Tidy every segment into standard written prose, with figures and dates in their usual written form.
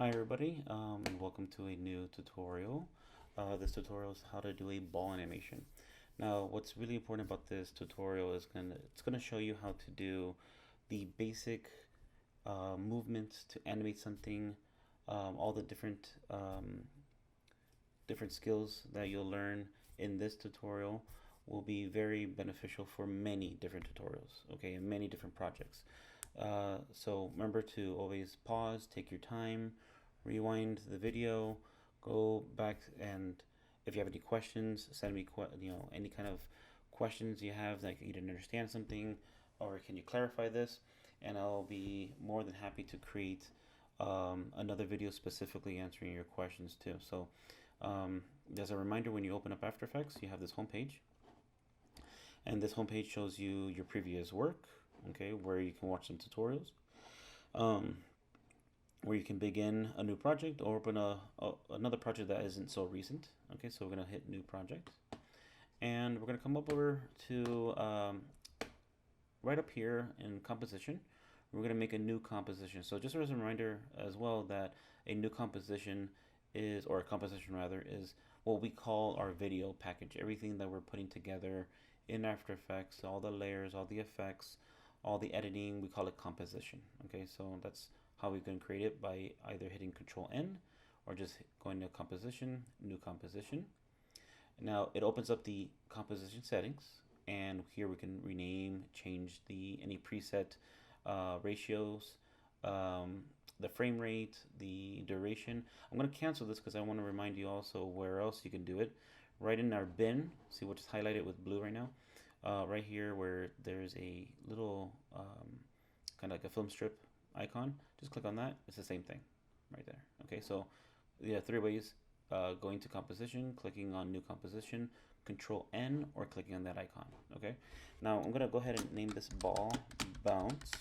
Hi everybody, and welcome to a new tutorial. This tutorial is how to do a ball animation. Now, what's really important about this tutorial is it's gonna show you how to do the basic movements to animate something, all the different skills that you'll learn in this tutorial will be very beneficial for many different tutorials, okay, and many different projects. So remember to always pause, take your time, rewind the video, go back, and if you have any questions, send me any kind of questions you have, like you didn't understand something, or can you clarify this, and I'll be more than happy to create another video specifically answering your questions too. So as a reminder, when you open up After Effects, you have this home page, and this home page shows you your previous work, okay, where you can watch some tutorials, um, where you can begin a new project or open another project that isn't so recent. Okay, so we're gonna hit New Project, and we're gonna come up over to right up here in Composition. We're gonna make a new composition. So just as a reminder as well that a new composition is, or a composition rather, is what we call our video package. Everything that we're putting together in After Effects, all the layers, all the effects, all the editing, we call it composition. Okay, so that's how we can create it, by either hitting Control N or just going to Composition, New Composition. Now it opens up the composition settings, and here we can rename, change any preset ratios, the frame rate, the duration. I'm going to cancel this because I want to remind you also where else you can do it. Right in our bin, see which is highlighted with blue right now. Right here where there's a little kind of like a film strip icon, just click on that. It's the same thing right there. Okay, so yeah, three ways: going to composition, clicking on new composition, Control N, or clicking on that icon. Okay, now I'm gonna go ahead and name this ball bounce,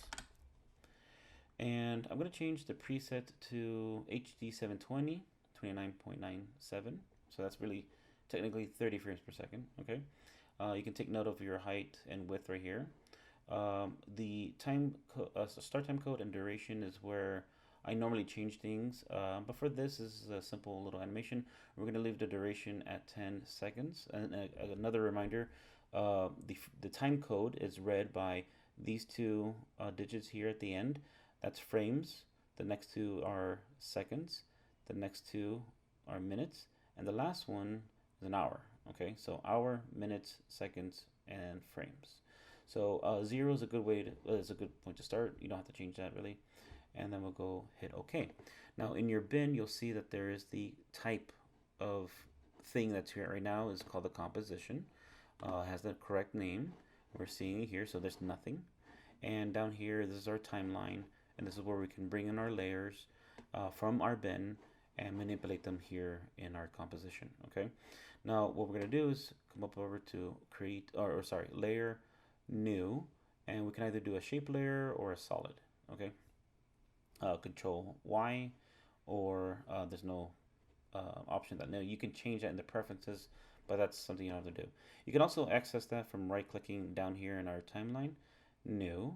and I'm gonna change the preset to HD 720 29.97. So that's really technically 30 frames per second. Okay, you can take note of your height and width right here. The start time code and duration is where I normally change things, but for this is a simple little animation. We're going to leave the duration at 10 seconds. And another reminder, the time code is read by these two digits here at the end. That's frames. The next two are seconds. The next two are minutes. And the last one is an hour. Okay, so hour, minutes, seconds, and frames. So zero is a good is a good point to start. You don't have to change that really. And then we'll go hit OK. Now in your bin, you'll see that there is the type of thing that's here right now is called the composition. Has the correct name. We're seeing it here, so there's nothing. And down here, this is our timeline, and this is where we can bring in our layers from our bin and manipulate them here in our composition. Okay. Now what we're gonna do is come up over to create, or sorry, layer, new, and we can either do a shape layer or a solid. Okay. Control Y, or there's no option that no, you can change that in the preferences, but that's something you don't have to do. You can also access that from right clicking down here in our timeline, new,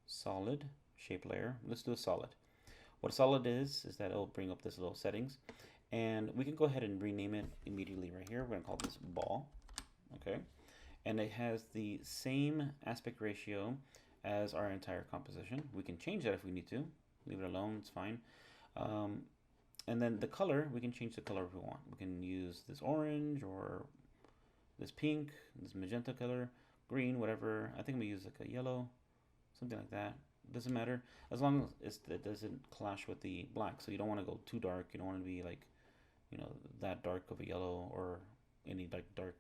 solid, shape layer. Let's do a solid. What a solid is that it'll bring up this little settings, and we can go ahead and rename it immediately right here. We're gonna call this ball, okay? And it has the same aspect ratio as our entire composition. We can change that if we need to. Leave it alone, it's fine. And then the color, we can change the color if we want. We can use this orange or this pink, this magenta color, green, whatever. I think we use like a yellow, something like that. Doesn't matter as long as it doesn't clash with the black. So you don't want to go too dark. You don't want to be like, that dark of a yellow or any like dark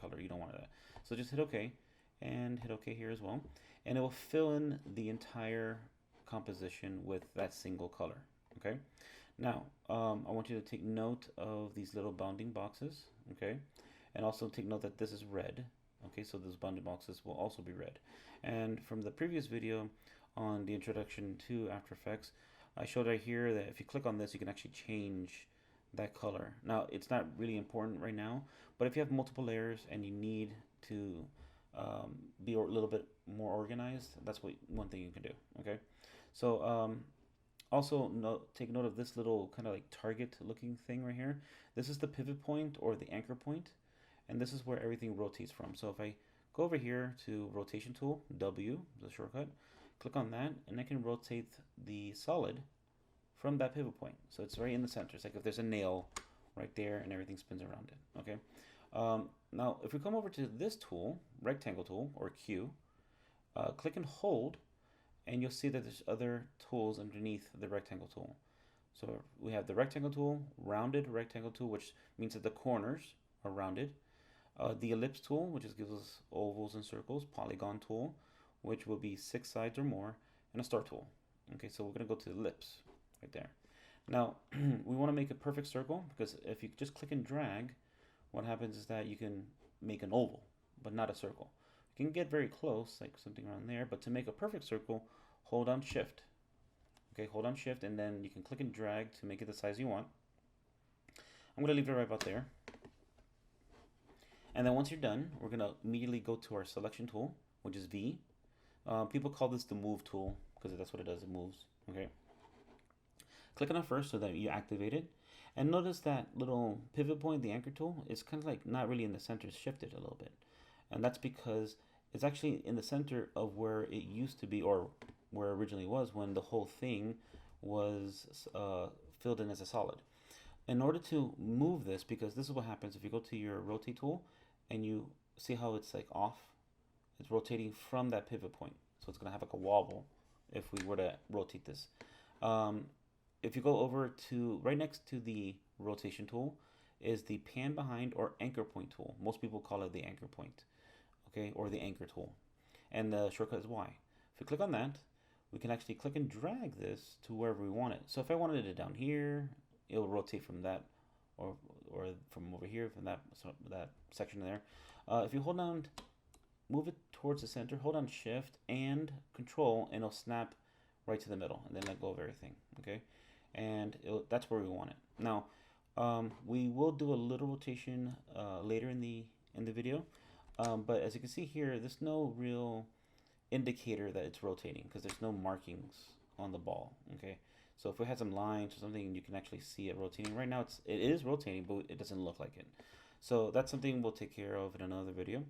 color. You don't want that. So just hit OK and hit OK here as well, and it will fill in the entire composition with that single color. Okay. Now I want you to take note of these little bounding boxes. Okay, and also take note that this is red. Okay, so those bounding boxes will also be red. And from the previous video on the introduction to After Effects, I showed right here that if you click on this, you can actually change that color. Now, it's not really important right now, but if you have multiple layers and you need to be a little bit more organized, that's one thing you can do. Okay, so Also, take note of this little kind of like target looking thing right here. This is the pivot point or the anchor point, and this is where everything rotates from. So if I go over here to rotation tool, W, the shortcut, click on that, and I can rotate the solid from that pivot point. So it's right in the center. It's like if there's a nail right there and everything spins around it, okay? Now, if we come over to this tool, rectangle tool, or Q, click and hold, and you'll see that there's other tools underneath the rectangle tool. So we have the rectangle tool, rounded rectangle tool, which means that the corners are rounded. The ellipse tool, which gives us ovals and circles. Polygon tool, which will be 6 sides or more, and a star tool. Okay, so we're going to go to the ellipse right there. Now, we want to make a perfect circle, because if you just click and drag, what happens is that you can make an oval, but not a circle. You can get very close, like something around there, but to make a perfect circle, hold on Shift. Okay, hold on Shift, and then you can click and drag to make it the size you want. I'm going to leave it right about there. And then once you're done, we're going to immediately go to our selection tool, which is V. People call this the move tool, because that's what it does, it moves. Okay. Click on it first so that you activate it. And notice that little pivot point, the anchor tool, is kind of like not really in the center, it's shifted a little bit. And that's because it's actually in the center of where it used to be, or where it originally was when the whole thing was filled in as a solid. In order to move this, because this is what happens if you go to your rotate tool and you see how it's like off, it's rotating from that pivot point. So it's going to have like a wobble if we were to rotate this. If you go over to right next to the rotation tool is the pan behind or anchor point tool. Most people call it the anchor point, okay, or the anchor tool. And the shortcut is Y. If we click on that, we can actually click and drag this to wherever we want it. So if I wanted it down here, it'll rotate from that, or from over here, from that section there. If you hold down, move it towards the center, hold on Shift and Control, and it'll snap right to the middle, and then let go of everything. Okay, and that's where we want it. Now, we will do a little rotation later in the video, but as you can see here, there's no real indicator that it's rotating because there's no markings on the ball. Okay, so if we had some lines or something, you can actually see it rotating. Right now, it is rotating, but it doesn't look like it. So that's something we'll take care of in another video.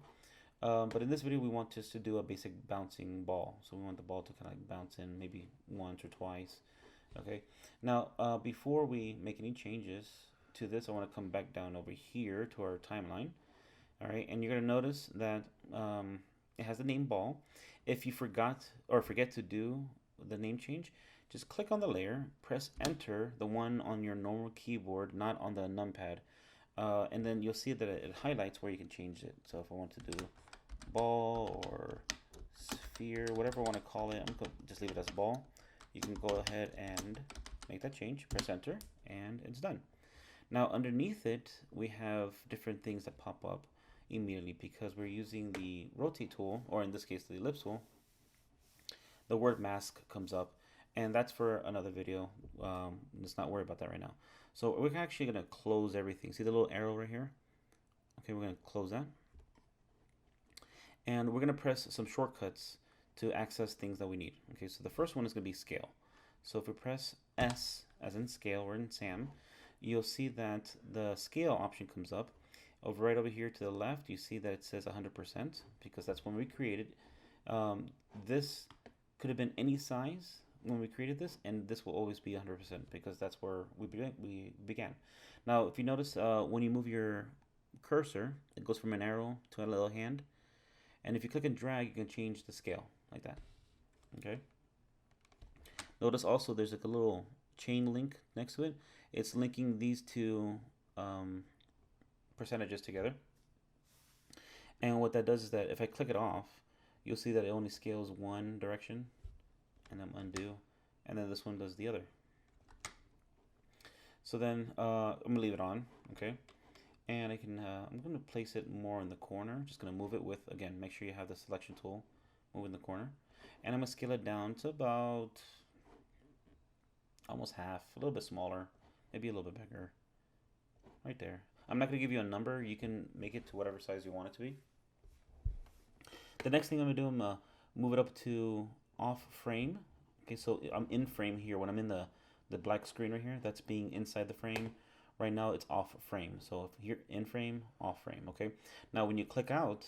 But in this video, we want just to do a basic bouncing ball. So we want the ball to kind of like bounce in maybe once or twice. Okay. Now, before we make any changes to this, I want to come back down over here to our timeline. All right, and you're gonna notice that it has the name ball. If you forget to do the name change, just click on the layer, press Enter, the one on your normal keyboard, not on the numpad, and then you'll see that it highlights where you can change it. So if I want to do ball or sphere, whatever I want to call it, I'm gonna just leave it as ball. You can go ahead and make that change, press Enter, and it's done. Now underneath it, we have different things that pop up immediately because we're using the rotate tool, or in this case the ellipse tool. The word mask comes up, and that's for another video. Let's not worry about that right now. So we're actually going to close everything. See the little arrow right here? Okay, we're going to close that. And we're going to press some shortcuts to access things that we need. Okay, so the first one is going to be scale. So if we press S, as in scale, or in Sam, you'll see that the scale option comes up. Right over here to the left, you see that it says 100% because that's when we created. This could have been any size when we created this, and this will always be 100% because that's where we began. Now, if you notice, when you move your cursor, it goes from an arrow to a little hand, and if you click and drag, you can change the scale like that. Okay. Notice also there's like a little chain link next to it. It's linking these two percentages together, and what that does is that if I click it off, you'll see that it only scales one direction, and then undo, and then this one does the other. So then I'm gonna leave it on, okay, and I can I'm gonna place it more in the corner. Just gonna move it with, again, make sure you have the selection tool, move in the corner, and I'm gonna scale it down to about almost half, a little bit smaller, maybe a little bit bigger, right there. I'm not going to give you a number. You can make it to whatever size you want it to be. The next thing I'm going to do, I'm going to move it up to off frame Okay, so I'm in frame here. When I'm in the black screen right here, that's being inside the frame. Right now it's off frame. So if you're in frame, off frame, okay? Now when you click out,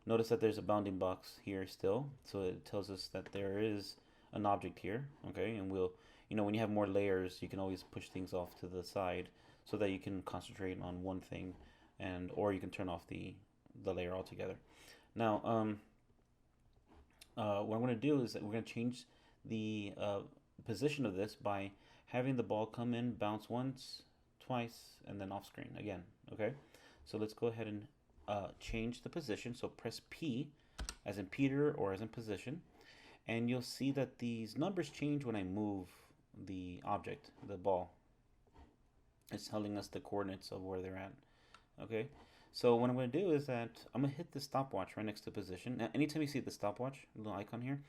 notice that there's a bounding box here still. So it tells us that there is an object here, okay? And we'll, when you have more layers, you can always push things off to the side so that you can concentrate on one thing, and or you can turn off the layer altogether. Now, what I'm going to do is that we're going to change the position of this by having the ball come in, bounce once, twice, and then off screen again. Okay, so let's go ahead and change the position. So press P as in Peter or as in position, and you'll see that these numbers change when I move the object, the ball. It's telling us the coordinates of where they're at. Okay, so what I'm going to do is that I'm going to hit the stopwatch right next to position. Now, anytime you see the stopwatch, little icon here,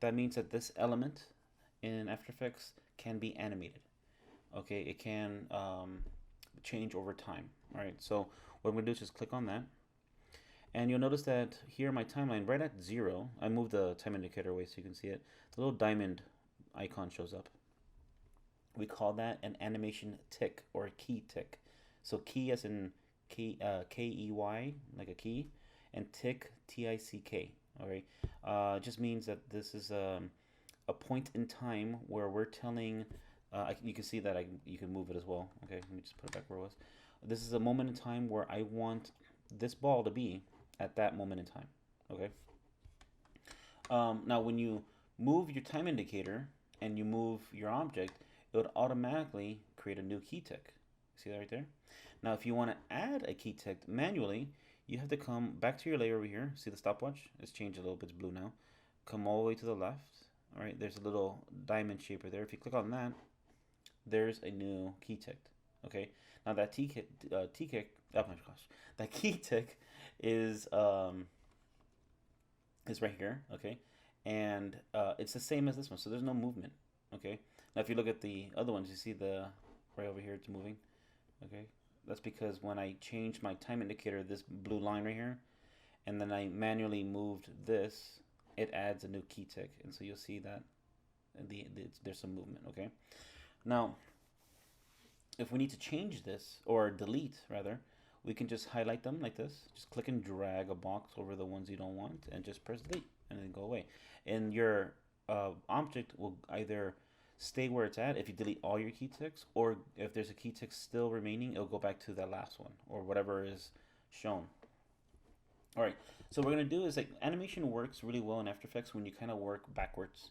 that means that this element in After Effects can be animated. Okay, it can change over time. All right, so what I'm going to do is just click on that. And you'll notice that here in my timeline, right at 0, I moved the time indicator away so you can see it. The little diamond icon shows up. We call that an animation tick or a key tick. So key as in K-E-Y, like a key, and tick, T-I-C-K. All right, just means that this is a point in time where we're telling. You can see that you can move it as well. Okay, let me just put it back where it was. This is a moment in time where I want this ball to be at that moment in time. Okay. Now, when you move your time indicator and you move your object, it would automatically create a new key tick. See that right there? Now, if you want to add a key tick manually, you have to come back to your layer over here. See the stopwatch? It's changed a little bit. It's blue now. Come all the way to the left. All right, there's a little diamond shape right there. If you click on that, there's a new key tick. Okay, now that oh my gosh, that key tick is right here. Okay, and it's the same as this one, so there's no movement. Okay, now if you look at the other ones, you see the right over here, it's moving. Okay, that's because when I changed my time indicator, this blue line right here, and then I manually moved this, it adds a new key tick, and so you'll see that there's some movement. Okay, now if we need to change this or delete rather, we can just highlight them like this. Just click and drag a box over the ones you don't want, and just press delete, and then go away. And your object will either stay where it's at if you delete all your key ticks, or if there's a key tick still remaining, it'll go back to that last one or whatever is shown. All right, so what we're gonna do is, like, animation works really well in After Effects when you kind of work backwards.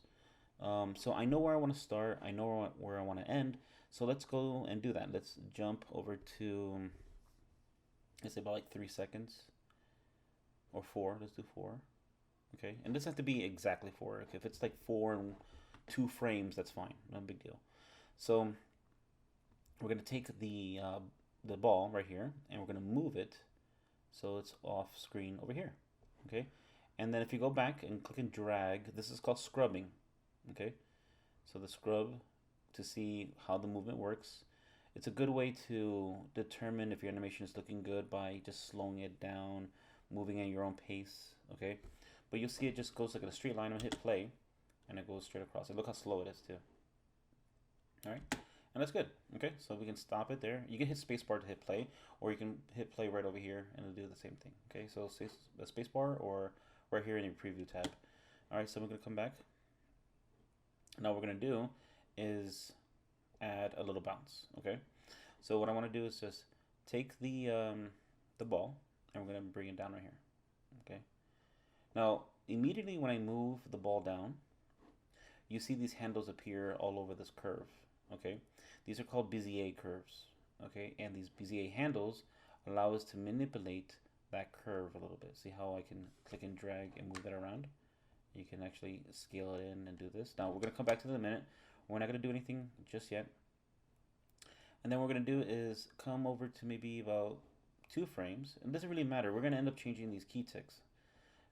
So I know where I want to start, I know where I want to end, so let's go and do that. Let's jump over to, let's say about like 3 seconds or 4. Let's do 4. Okay, and this has to be exactly 4. Okay, if it's like 4 and 2 frames, that's fine, no big deal. So we're going to take the ball right here, and we're going to move it so it's off screen over here. Okay, and then if you go back and click and drag, this is called scrubbing. Okay, so the scrub to see how the movement works. It's a good way to determine if your animation is looking good by just slowing it down, moving at your own pace. Okay, but you'll see it just goes like in a straight line. I'm gonna hit play, and it goes straight across. And look how slow it is too. All right, and that's good. Okay, so we can stop it there. You can hit spacebar to hit play, or you can hit play right over here, and it'll do the same thing. Okay, so the spacebar or right here in your preview tab. All right, so we're gonna come back. Now what we're gonna do is add a little bounce. Okay, so what I want to do is just take the ball, and we're gonna bring it down right here. Okay, now immediately when I move the ball down, you see these handles appear all over this curve. Okay, these are called Bezier curves. Okay, and these Bezier handles allow us to manipulate that curve a little bit. See how I can click and drag and move it around? You can actually scale it in and do this. Now we're going to come back to it in a minute. We're not going to do anything just yet. And then what we're going to do is come over to maybe about 2 frames. And it doesn't really matter. We're going to end up changing these key ticks.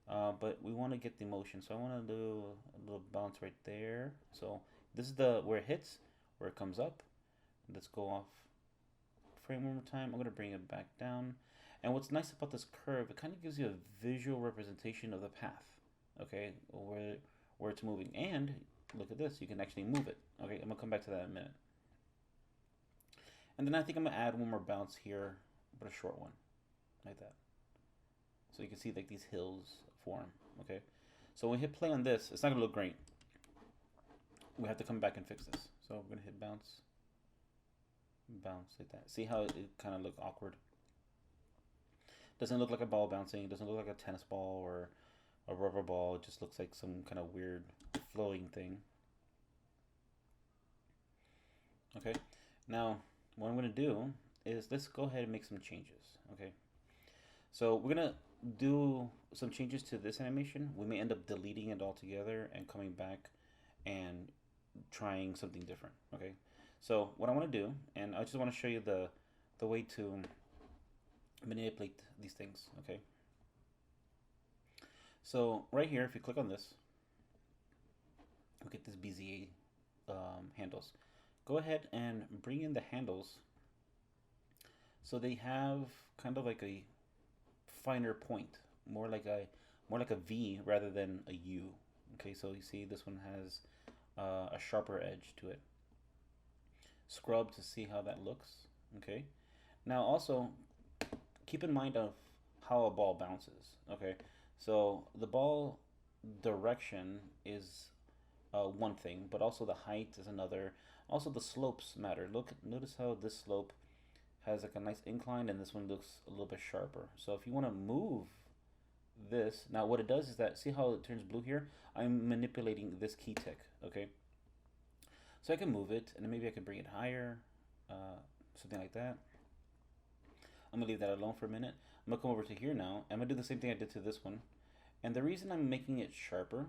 But we want to get the motion. So I want to do a little bounce right there. So this is where it hits, where it comes up. Let's go off frame one more time. I'm going to bring it back down. And what's nice about this curve, it kind of gives you a visual representation of the path. Okay, where it's moving, and look at this, you can actually move it. Okay, I'm gonna come back to that in a minute. And then I think I'm gonna add one more bounce here, but a short one, like that. So you can see like these hills form, okay? So when we hit play on this, it's not gonna look great. We have to come back and fix this. So we're gonna hit bounce, bounce like that. See how it kind of look awkward? Doesn't look like a ball bouncing. It doesn't look like a tennis ball or a rubber ball. It just looks like some kind of weird flowing thing. Okay, now what I'm gonna do is let's go ahead and make some changes. Okay, so we're gonna do some changes to this animation. We may end up deleting it altogether and coming back and trying something different. Okay, so what I want to do, and I just want to show you the way to manipulate these things. Okay, so right here, if you click on this, we get this Bezier handles. Go ahead and bring in the handles so they have kind of like a finer point, more like a V rather than a U. Okay, so you see this one has a sharper edge to it. Scrub to see how that looks. Okay, now also keep in mind of how a ball bounces. Okay, so the ball direction is one thing, but also the height is another. Also the slopes matter. Notice how this slope has like a nice incline and this one looks a little bit sharper. So if you want to move this, now what it does is that, see how it turns blue here? I'm manipulating this key tick, okay? So I can move it, and then maybe I can bring it higher, something like that. I'm gonna leave that alone for a minute. I'm gonna come over to here now. I'm gonna do the same thing I did to this one. And the reason I'm making it sharper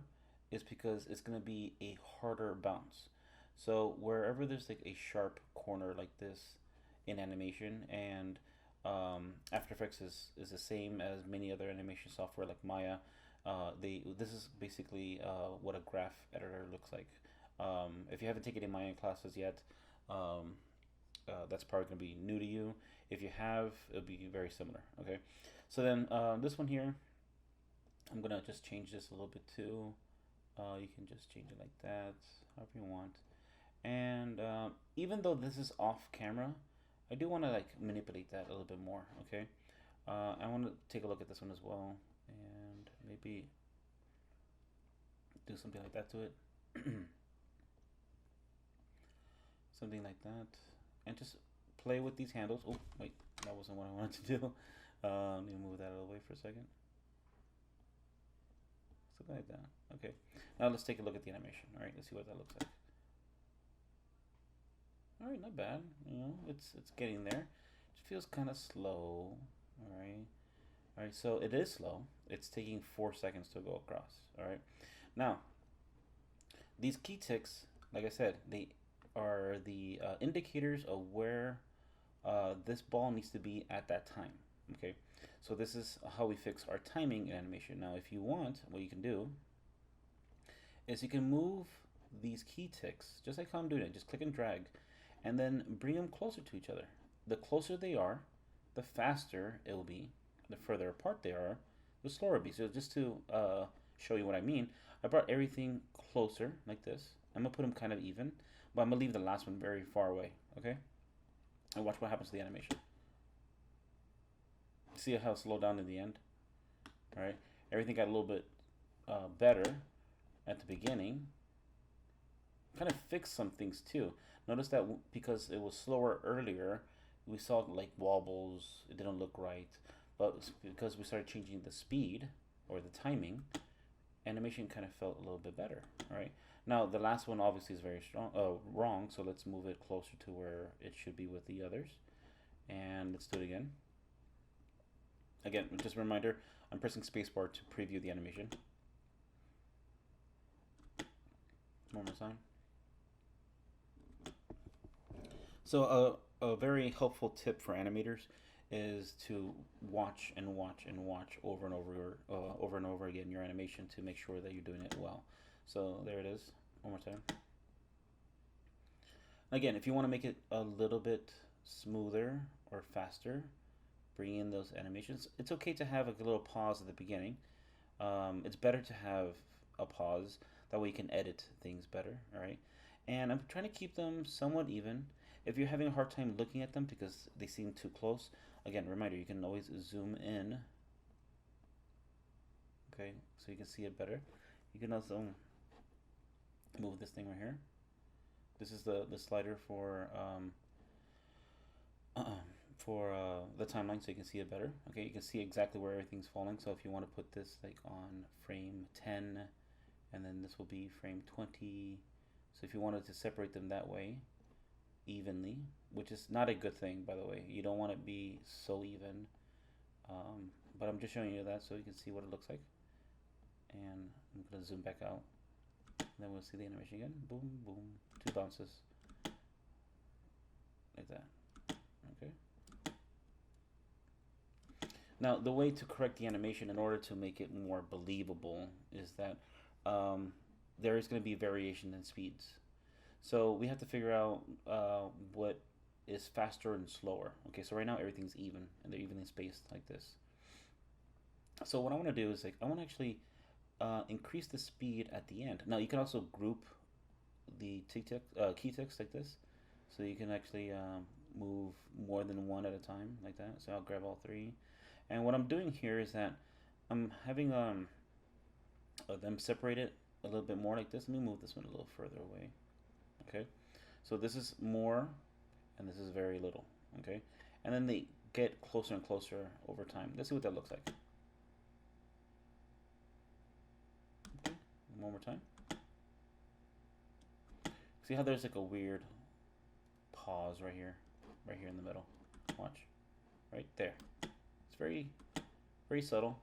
is because it's gonna be a harder bounce. So wherever there's like a sharp corner like this in animation, and After Effects is the same as many other animation software like Maya. This is basically what a graph editor looks like. If you haven't taken any Maya classes yet, that's probably going to be new to you. If you have, it'll be very similar. Okay, so then this one here, I'm gonna just change this a little bit too. You can just change it like that, however you want. And even though this is off camera, I do want to like manipulate that a little bit more. Okay, I want to take a look at this one as well, and maybe do something like that to it. Something like that, and just play with these handles. Oh wait, that wasn't what I wanted to do. Let me move that away for a second. Something like that. Okay, now let's take a look at the animation. All right, let's see what that looks like. All right, not bad. You know, it's getting there. It feels kind of slow. All right. All right, so it is slow. It's taking 4 seconds to go across. All right. Now, these key ticks, like I said, they are the indicators of where this ball needs to be at that time. Okay. So this is how we fix our timing in animation. Now, if you want, what you can do is you can move these key ticks, just like how I'm doing it. Just click and drag, and then bring them closer to each other. The closer they are, the faster it will be. The further apart they are, the slower it'll be. So just to show you what I mean, I brought everything closer like this. I'm gonna put them kind of even, but I'm gonna leave the last one very far away. Okay, and watch what happens to the animation. See how it slowed down in the end. All right, everything got a little bit better at the beginning. Kind of fixed some things too. Notice that because it was slower earlier, we saw like wobbles. It didn't look right, but because we started changing the speed or the timing, animation kind of felt a little bit better. All right. Now the last one obviously is very wrong. So let's move it closer to where it should be with the others, and let's do it again. Again, just a reminder, I'm pressing spacebar to preview the animation. One more time. So a very helpful tip for animators is to watch and watch and watch over and over again your animation to make sure that you're doing it well. So there it is. One more time. Again, if you want to make it a little bit smoother or faster, bring in those animations. It's okay to have a little pause at the beginning. It's better to have a pause That way you can edit things better, all right? And I'm trying to keep them somewhat even. If you're having a hard time looking at them because they seem too close, again, reminder, you can always zoom in, okay, so you can see it better. You can also move this thing right here. This is the slider for the timeline, so you can see it better. Okay, you can see exactly where everything's falling. So if you want to put this like on frame 10, and then this will be frame 20. So if you wanted to separate them that way evenly, which is not a good thing, by the way, you don't want it to be so even. But I'm just showing you that so you can see what it looks like. And I'm gonna zoom back out. Then we'll see the animation again. Boom, boom, 2 bounces, like that. Okay. Now, the way to correct the animation in order to make it more believable is that there is going to be variation in speeds. So we have to figure out what is faster and slower. Okay, so right now everything's even and they're evenly spaced like this. So what I want to do is like I want to actually increase the speed at the end. Now you can also group the key ticks like this, so you can actually move more than one at a time like that. So I'll grab all 3, and what I'm doing here is that I'm having them separated a little bit more like this. Let me move this one a little further away. Okay, so this is more, and this is very little. Okay, and then they get closer and closer over time. Let's see what that looks like. Okay, one more time. See how there's like a weird pause right here in the middle. Watch, right there. It's very, very subtle.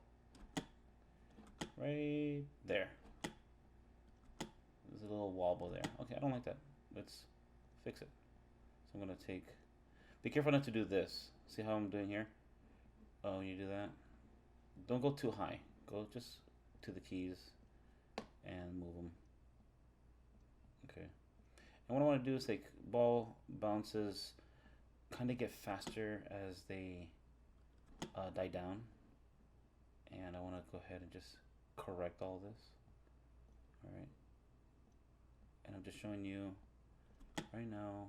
Right there. There's a little wobble there. Okay, I don't like that. Let's fix it. So I'm gonna take. Be careful not to do this. See how I'm doing here? Oh, you do that. Don't go too high. Go just to the keys and move them. Okay. And what I want to do is like ball bounces kind of get faster as they die down. And I want to go ahead and just correct all this. Alright. And I'm just showing you right now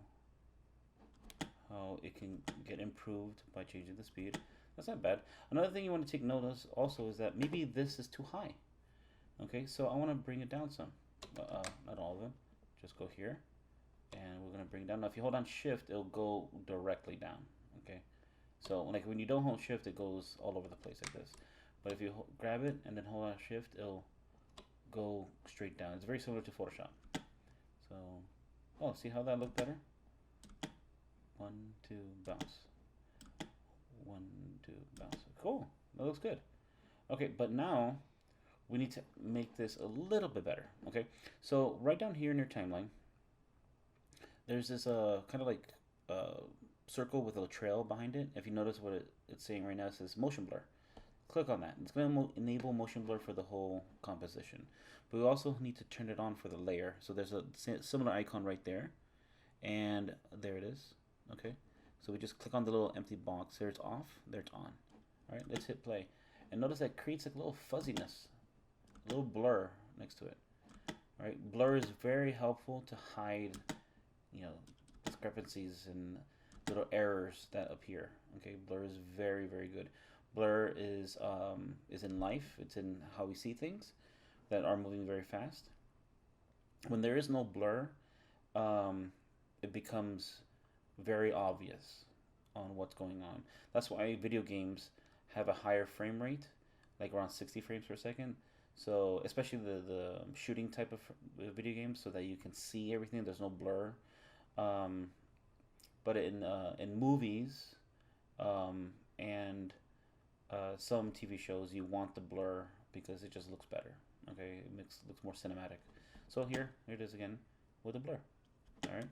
how it can get improved by changing the speed. That's not bad. Another thing you want to take note of also is that maybe this is too high. Okay, so I want to bring it down some. Not all of them. Just go here. And we're going to bring it down. Now if you hold on shift, it'll go directly down. Okay, so like when you don't hold shift, it goes all over the place like this. But if you grab it and then hold on shift, it'll go straight down. It's very similar to Photoshop. So, oh, see how that looked better? 1, 2, bounce. 1, 2, bounce. Cool, that looks good. Okay, but now we need to make this a little bit better. Okay, so right down here in your timeline, there's this kind of like circle with a trail behind it. If you notice what it's saying right now, it says motion blur. Click on that. It's going to enable motion blur for the whole composition. But we also need to turn it on for the layer. So there's a similar icon right there. And there it is. Okay. So we just click on the little empty box. There it's off. There it's on. All right. Let's hit play. And notice that creates like a little fuzziness, a little blur next to it. All right. Blur is very helpful to hide, discrepancies and little errors that appear. Okay. Blur is very, very good. Blur is in life. It's in how we see things that are moving very fast. When there is no blur, it becomes very obvious on what's going on. That's why video games have a higher frame rate, like around 60 frames per second. So especially the shooting type of video games, so that you can see everything. There's no blur. But in movies and some TV shows, you want the blur because it just looks better. Okay, it looks more cinematic. So here it is again with a blur. All right,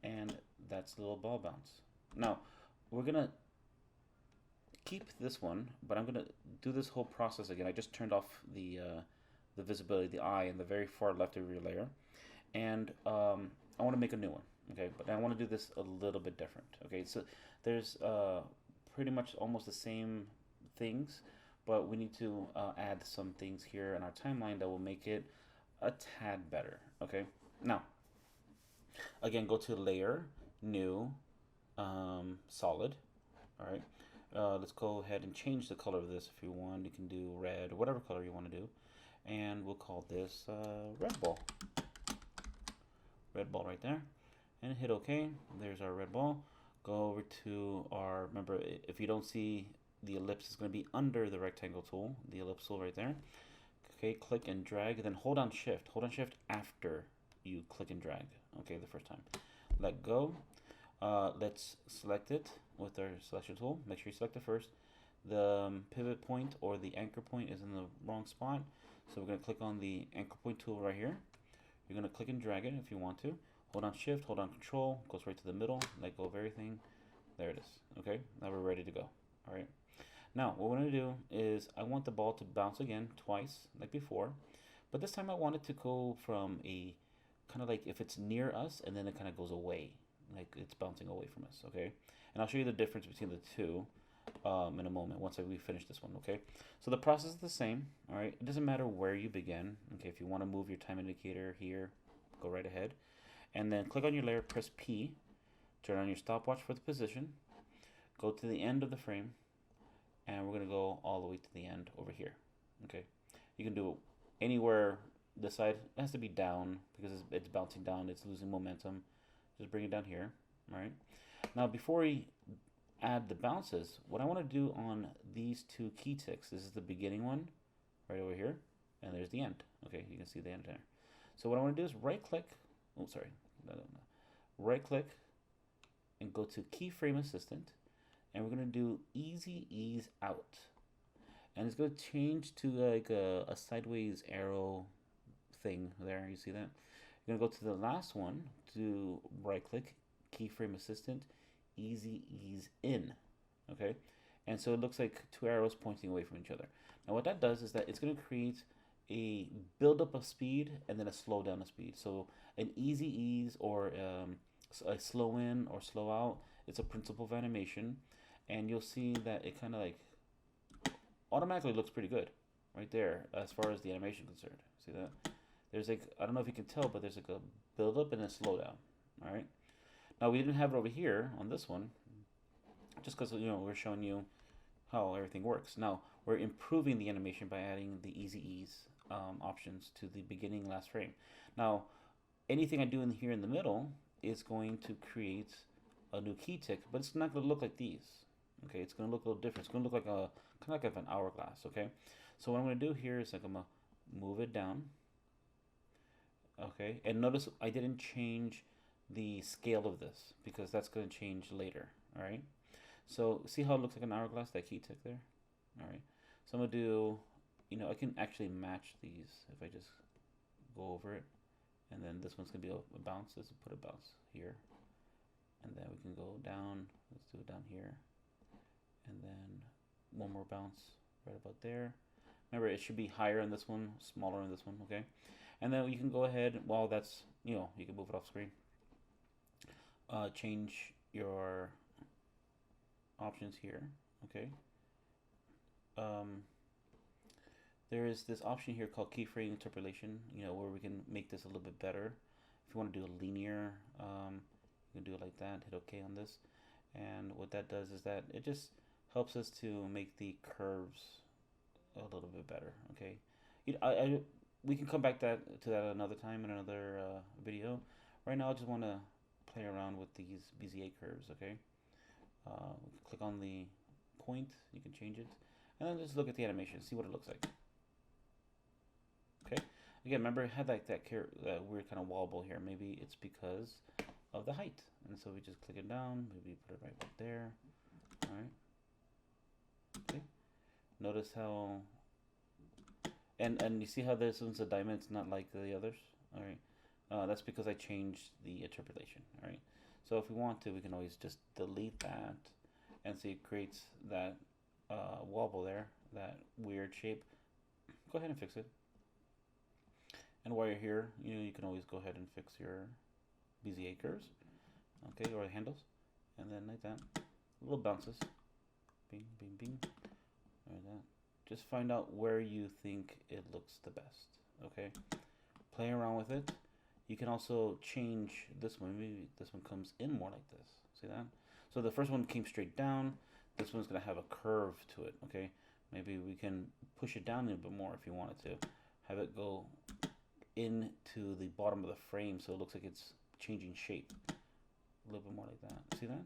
and that's the little ball bounce. Now we're gonna keep this one, but I'm gonna do this whole process again. I just turned off the visibility, the eye, in the very far left of your layer, and I want to make a new one. Okay, but I want to do this a little bit different. Okay, so there's pretty much almost the same things, but we need to add some things here in our timeline that will make it a tad better. Okay, now again, go to layer, new, solid. All right, let's go ahead and change the color of this if you want. You can do red, whatever color you want to do, and we'll call this red ball. Red ball right there, and hit OK. There's our red ball. Go over to our, remember, if you don't see the ellipse, it's going to be under the rectangle tool, the ellipse tool right there. Okay, click and drag, then hold on shift. Hold on shift after you click and drag. Okay, the first time. Let go. Let's select it with our selection tool. Make sure you select it first. The pivot point or the anchor point is in the wrong spot. So we're going to click on the anchor point tool right here. You're going to click and drag it if you want to. Hold on shift, hold on control, goes right to the middle, let go of everything. There it is. Okay, now we're ready to go. All right. Now, what we're going to do is I want the ball to bounce again twice, like before. But this time I want it to go from a kind of like if it's near us and then it kind of goes away, like it's bouncing away from us, okay? And I'll show you the difference between the two in a moment once we finish this one, okay? So the process is the same, all right? It doesn't matter where you begin, okay? If you want to move your time indicator here, go right ahead. And then click on your layer, press P, turn on your stopwatch for the position, go to the end of the frame, and we're going to go all the way to the end over here, okay? You can do it anywhere this side. It has to be down because it's bouncing down, it's losing momentum. Just bring it down here, all right? Now, before we add the bounces, what I want to do on these two key ticks, this is the beginning one right over here, and there's the end. Okay, you can see the end there. So what I want to do is right click, oh sorry, no. Right click and go to keyframe assistant, and we're going to do easy ease out, and it's going to change to like a sideways arrow thing there. You see that? You're going to go to the last one, to right click, keyframe assistant, easy ease in. Okay, and so it looks like two arrows pointing away from each other. Now what that does is that it's going to create a buildup of speed and then a slow down of speed. So an easy ease or a slow in or slow out, it's a principle of animation, and you'll see that it kind of like automatically looks pretty good right there as far as the animation is concerned. See that? There's like, I don't know if you can tell, but there's like a build up and a slow down. All right. Now we didn't have it over here on this one, just because we're showing you how everything works. Now we're improving the animation by adding the easy ease options to the beginning last frame. Now anything I do in here in the middle is going to create a new key tick, but it's not going to look like these. Okay, it's going to look a little different. It's going to look like a kind of like an hourglass. Okay, so what I'm going to do here is like I'm going to move it down. Okay, and notice I didn't change the scale of this because that's going to change later. All right, so see how it looks like an hourglass, that key tick there. All right, so I'm going to do, I can actually match these if I just go over it, and then this one's going to be a bounce. Let's put a bounce here, and then we can go down. Let's do it down here, and then one more bounce right about there. Remember, it should be higher in this one, smaller in this one, okay? And then you can go ahead, while that's, you can move it off screen. Change your options here, okay? There is this option here called keyframe interpolation, where we can make this a little bit better. If you want to do a linear, you can do it like that, hit OK on this. And what that does is that it just helps us to make the curves a little bit better, okay? We can come back to that another time in another video. Right now I just want to play around with these Bezier curves, okay? Click on the point, you can change it, and then just look at the animation, see what it looks like. Okay, again, remember it had like that weird kind of wobble here. Maybe it's because of the height, and so we just click it down, maybe put it right up there. All right, okay, notice how and you see how this one's a diamond, it's not like the others. All right, that's because I changed the interpolation. All right, so if we want to, we can always just delete that, and see it creates that wobble there, that weird shape. Go ahead and fix it. And while you're here, you can always go ahead and fix your Bezier curves, okay, or the handles, and then like that, little bounces, bing, bing, bing, like that. Just find out where you think it looks the best, okay? play around with it. You can also change this one. Maybe this one comes in more like this. See that? So the first one came straight down. This one's gonna have a curve to it. Okay, maybe we can push it down a little bit more if you wanted to. Have it go into the bottom of the frame so it looks like it's changing shape. A little bit more like that. See that?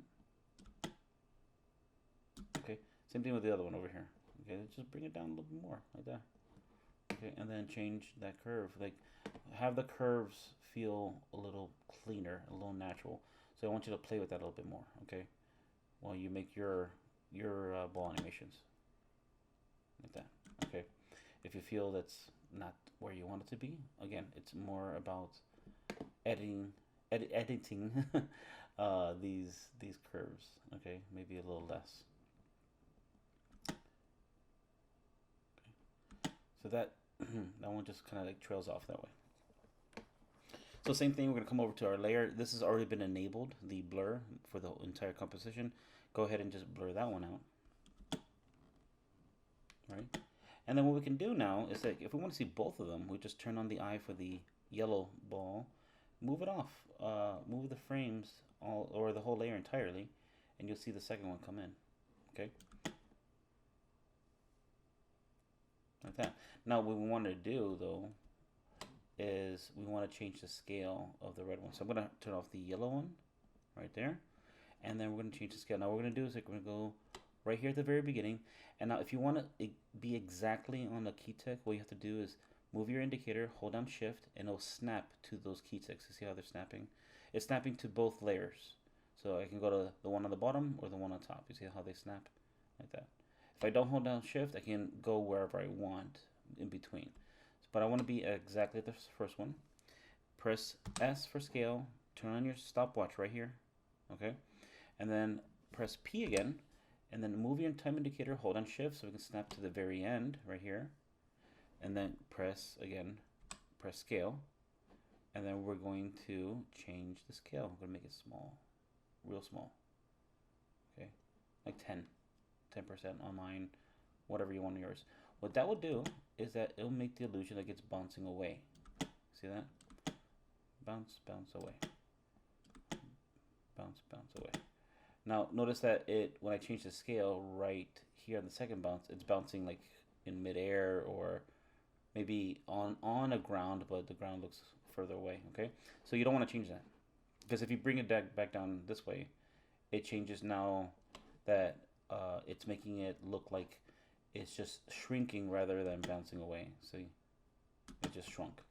Okay, same thing with the other one over here. Okay, just bring it down a little bit more like that. Okay, and then change that curve. Like, have the curves feel a little cleaner, a little natural. So I want you to play with that a little bit more, okay? While you make your ball animations like that. Okay, if you feel that's not where you want it to be, again, it's more about editing these curves. Okay, maybe a little less. Okay. So that that one just kind of like trails off that way. So same thing, we're going to come over to our layer. This has already been enabled, the blur for the entire composition. Go ahead and just blur that one out. Right? And then what we can do now is that if we want to see both of them, we just turn on the eye for the yellow ball, move it off, move the frames all or the whole layer entirely, and you'll see the second one come in. Okay? Like that. Now what we want to do though is we want to change the scale of the red one. So I'm going to turn off the yellow one right there. And then we're going to change the scale. Now what we're going to do is like we're going to go right here at the very beginning. And now if you want to be exactly on the key tick, what you have to do is move your indicator, hold down shift, and it'll snap to those key ticks. You see how they're snapping? It's snapping to both layers. So I can go to the one on the bottom or the one on top. You see how they snap? Like that. If I don't hold down shift, I can go wherever I want in between. But I want to be exactly at the first one. Press S for scale, turn on your stopwatch right here, okay? And then press P again, and then move your time indicator, hold on shift so we can snap to the very end right here. And then press scale. And then we're going to change the scale. I'm going to make it small, real small, okay? Like 10% on mine, whatever you want on yours. What that will do is that it'll make the illusion like it's bouncing away. See that? Bounce, bounce away. Bounce, bounce away. Now notice that when I change the scale right here on the second bounce, it's bouncing like in midair or maybe on a ground, but the ground looks further away. Okay, so you don't want to change that because if you bring it back down this way, it changes now that it's making it look like it's just shrinking rather than bouncing away. See, it just shrunk.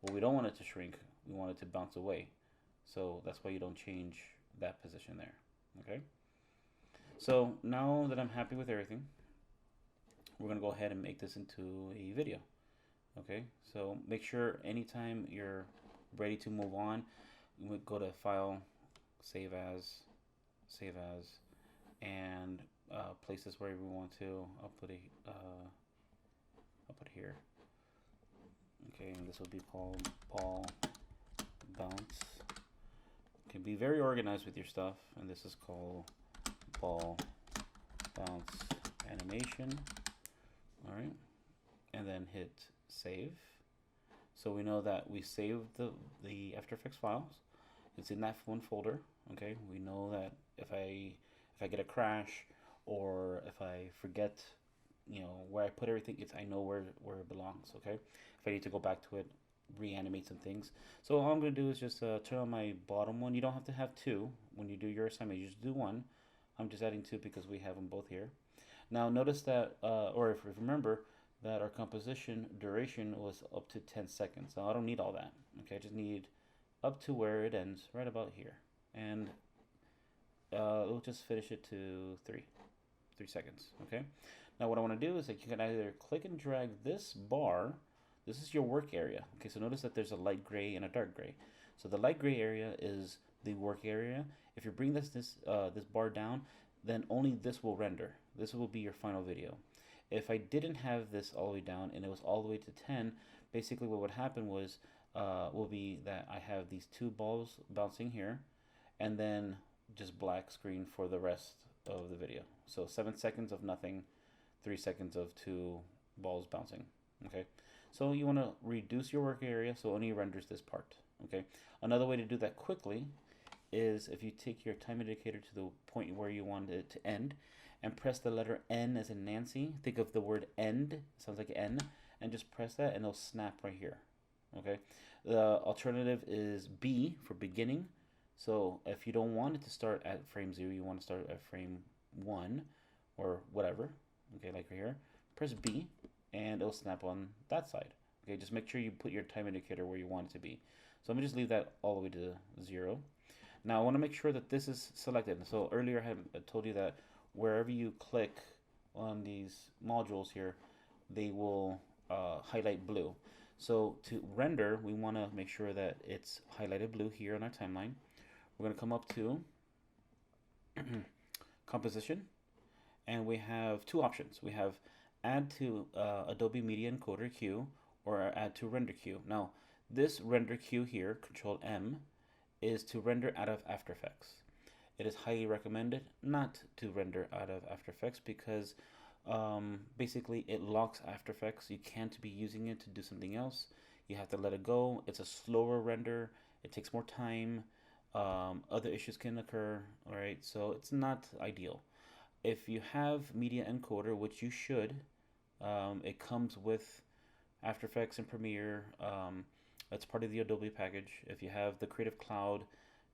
Well, we don't want it to shrink. We want it to bounce away. So that's why you don't change that position there. Okay. So now that I'm happy with everything, we're going to go ahead and make this into a video. Okay. So make sure anytime you're ready to move on, we go to File, Save As, and places where we want to. I'll put here. Okay, and this will be called ball bounce. Okay, be very organized with your stuff, and this is called ball bounce animation. All right, and then hit save. So we know that we saved the After Effects files. It's in that one folder. Okay, we know that if I get a crash or if I forget, where I put everything, I know where it belongs. Okay, if I need to go back to it, reanimate some things. So all I'm going to do is just turn on my bottom one. You don't have to have two when you do your assignment. You just do one. I'm just adding two because we have them both here. Now notice that, or if you remember, that our composition duration was up to 10 seconds. Now I don't need all that. Okay, I just need up to where it ends, right about here. And we'll just finish it to 3 seconds. Okay. Now what I want to do is that you can either click and drag this bar. This is your work area. Okay, so notice that there's a light gray and a dark gray. So the light gray area is the work area. If you bring this bar down, then only this will render. This will be your final video. If I didn't have this all the way down and it was all the way to 10, basically what would happen was will be that I have these two balls bouncing here, and then just black screen for the rest of the video. So 7 seconds of nothing, 3 seconds of two balls bouncing. Okay, So you want to reduce your work area so it only renders this part. Okay. Another way to do that quickly is if you take your time indicator to the point where you want it to end and press the letter N as in Nancy. Think of the word end, sounds like N, and just press that and it'll snap right here. Okay. The alternative is B for beginning. So if you don't want it to start at frame 0, you want to start at frame 1 or whatever. Okay, like right here. Press B and it'll snap on that side. Okay, just make sure you put your time indicator where you want it to be. So I'm gonna just leave that all the way to 0. Now I want to make sure that this is selected. So earlier I told you that wherever you click on these modules here, they will highlight blue. So to render, we want to make sure that it's highlighted blue here on our timeline. We're going to come up to composition, and we have two options. We have add to Adobe Media Encoder queue or add to render queue. Now this render queue here, Control M, is to render out of After Effects. It is highly recommended not to render out of After Effects because basically it locks After Effects. You can't be using it to do something else. You have to let it go. It's a slower render. It takes more time. Other issues can occur. All right, so it's not ideal. If you have Media Encoder, which you should, it comes with After Effects and Premiere. It's part of the Adobe package. If you have the Creative Cloud,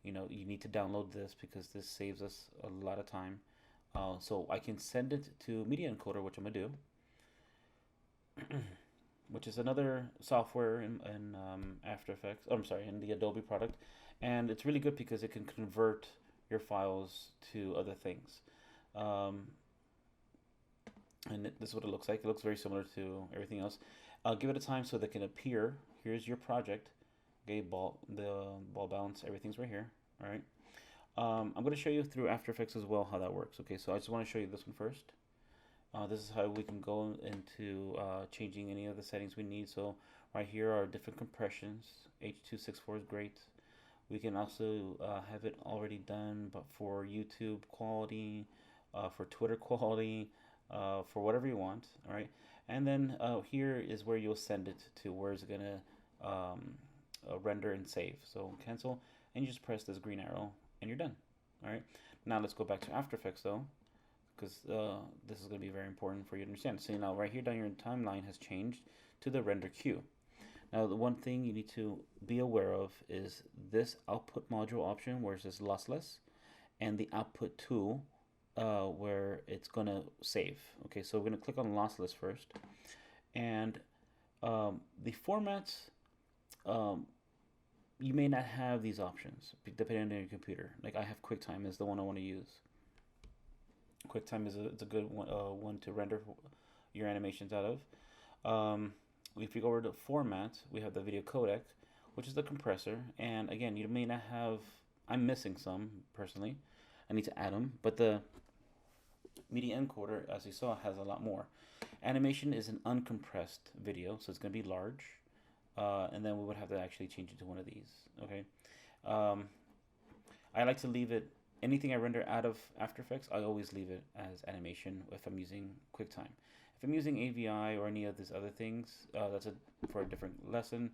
you need to download this because this saves us a lot of time. So I can send it to Media Encoder, which I'm gonna do, which is another software in After Effects. Oh, I'm sorry, in the Adobe product, and it's really good because it can convert your files to other things. And this is what it looks like. It looks very similar to everything else. Give it a time so that it can appear. Here's your project. Okay, the ball bounce, everything's right here. All right. I'm going to show you through After Effects as well how that works. Okay, so I just want to show you this one first. This is how we can go into changing any of the settings we need. So right here are different compressions. H.264 is great. We can also have it already done, but for YouTube quality, for Twitter quality, for whatever you want. All right, and then here is where you'll send it to, where it's going to render and save. So cancel, and you just press this green arrow and you're done. All right, now let's go back to After Effects though, because this is going to be very important for you to understand. So now right here down your timeline has changed to the render queue. Now the one thing you need to be aware of is this output module option where it says lossless, and the output tool where it's going to save. Okay, so we're going to click on lossless first, and the formats, you may not have these options depending on your computer. Like I have QuickTime is the one I want to use. QuickTime is it's a good one to render your animations out of. If you go over to format, we have the video codec, which is the compressor. And again, you may not have, I'm missing some personally. I need to add them, but the Media Encoder, as you saw, has a lot more. Animation is an uncompressed video, so it's going to be large. And then we would have to actually change it to one of these. Okay. I like to leave it, anything I render out of After Effects, I always leave it as animation if I'm using QuickTime. If I'm using AVI or any of these other things, that's for a different lesson,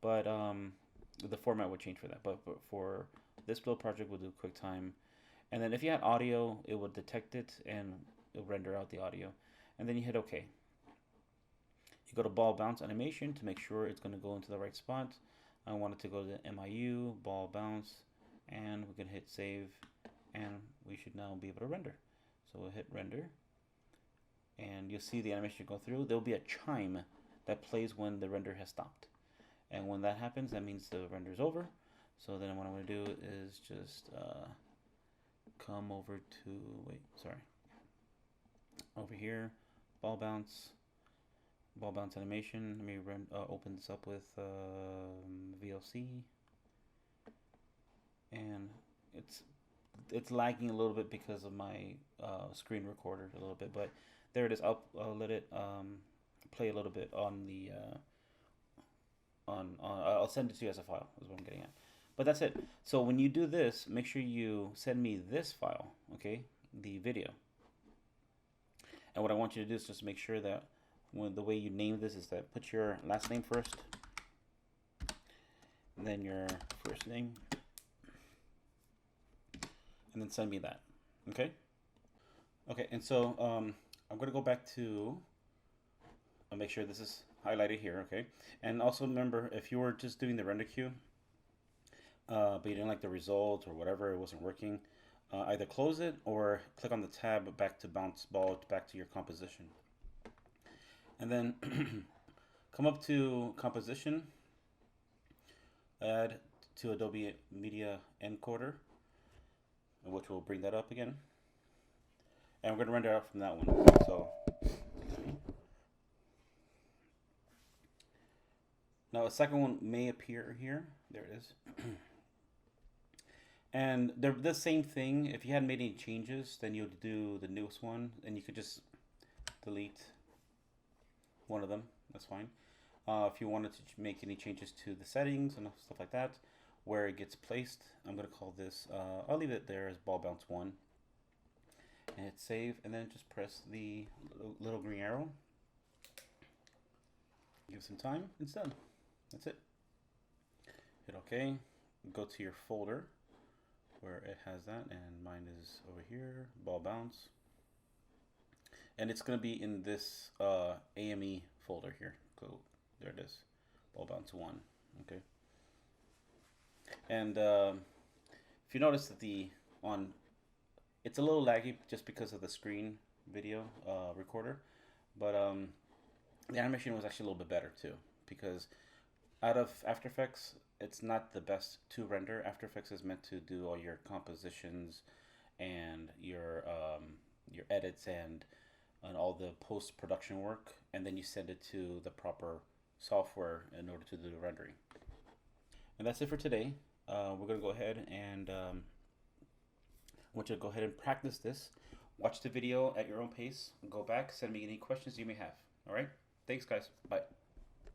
but the format would change for that. But for this build project, we'll do QuickTime. And then if you had audio, it would detect it and it'll render out the audio. And then you hit OK. You go to ball bounce animation to make sure it's going to go into the right spot. I want it to go to MIU, ball bounce, and we can hit save, and we should now be able to render. So we'll hit render, and you'll see the animation go through. There'll be a chime that plays when the render has stopped. And when that happens, that means the render is over. So then what I'm going to do is just come over to, over here, ball bounce animation. Let me open this up with VLC, and it's lagging a little bit because of my screen recorder a little bit, but there it is. I'll let it play a little bit on the I'll send it to you as a file is what I'm getting at. But that's it. So when you do this, make sure you send me this file, okay, the video. And what I want you to do is just make sure that the way you name this is that put your last name first, and then your first name, and then send me that. Okay. Okay, and so I'm gonna go back to. I'll make sure this is highlighted here. Okay, and also remember, if you were just doing the render queue, but you didn't like the result or whatever, it wasn't working, either close it or click on the tab back to bounce ball back to your composition, and then come up to composition, add to Adobe Media Encoder, which will bring that up again, and we're going to render out from that one. So now a second one may appear here. There it is. And they're the same thing. If you hadn't made any changes, then you'd do the newest one, and you could just delete one of them. That's fine. If you wanted to make any changes to the settings and stuff like that, where it gets placed, I'm going to call this, I'll leave it there as ball bounce 1. And hit save, and then just press the little green arrow. Give some time, it's done. That's it. Hit OK. Go to your folder where it has that, and mine is over here, ball bounce. And it's going to be in this AME folder here. So there it is, ball bounce 1. Okay. And if you notice that it's a little laggy just because of the screen video recorder, but the animation was actually a little bit better too, because out of After Effects, it's not the best to render. After Effects is meant to do all your compositions and your edits and all the post-production work, and then you send it to the proper software in order to do the rendering. And that's it for today. We're going to go ahead and I want you to go ahead and practice this. Watch the video at your own pace. Go back, send me any questions you may have. All right? Thanks, guys. Bye.